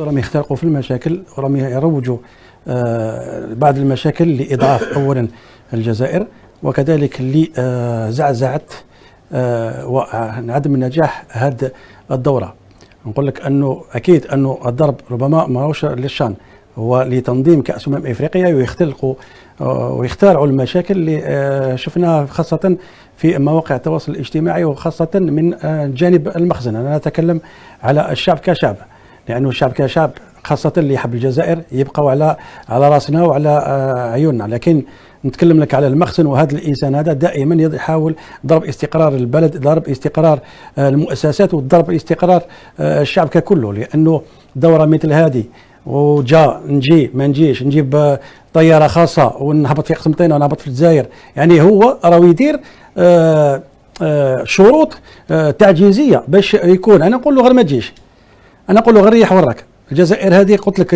راهم يخترقوا في المشاكل وراهم يروجوا بعض المشاكل لإضعاف أولا الجزائر، وكذلك لزعزعة وعدم النجاح هذه الدورة. نقول لك أنه أكيد أنه الضرب ربما ماهوش للشان، هو لتنظيم كأس إفريقيا ويختلقوا ويخترعوا المشاكل اللي شفناها خاصة في مواقع التواصل الاجتماعي، وخاصة من جانب المخزن. أنا أتكلم على الشعب كشعب، لأنه الشعب كشعب خاصة اللي يحب الجزائر يبقوا على راسنا وعلى عيوننا، لكن نتكلم لك على المخزن. وهذا الإنسان هذا دائما يحاول ضرب استقرار البلد، ضرب استقرار المؤسسات، وضرب استقرار الشعب ككله. لأنه دورة مثل هذه نجي ما نجيش، نجيب طيارة خاصة ونهبط في قسنطينة ونهبط في الجزائر، يعني هو راه يدير شروط تعجيزية باش يكون. أنا نقول له غير ما تجيش، أنا نقول له غير ريح وراك. الجزائر هذه قلت لك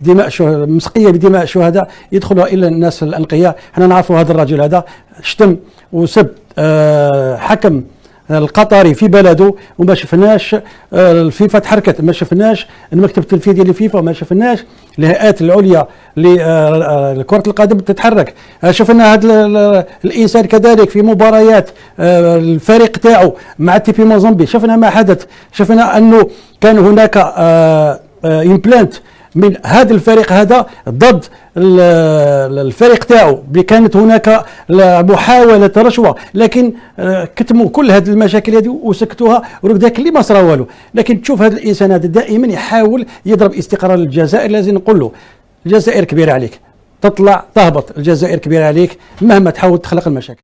دماء مسقية بدماء شهداء يدخلها إلا الناس الأنقياء. احنا نعرفوا هذا الرجل هذا شتم وسب حكم القطري في بلده، وما شفناش الفيفا تحركت، ما شفناش المكتب التنفيذي للفيفا، ما شفناش الهيئات العليا لكرة القدم تتحرك. شفنا هذا الانسان كذلك في مباريات الفريق تاعو مع تي بي موزمبي، شفنا ما حدث. شفنا انه كان هناك امبلانت من هذا الفريق هذا ضد الفريق تاعو، كانت هناك محاولة رشوة، لكن كتموا كل هذه المشاكل هذه وسكتوها، ذاك اللي ما صرا والو. لكن تشوف هذا الانسان هذا دائما يحاول يضرب استقرار الجزائر. لازم نقول له الجزائر كبيرة عليك، تطلع تهبط، الجزائر كبيرة عليك مهما تحاول تخلق المشاكل.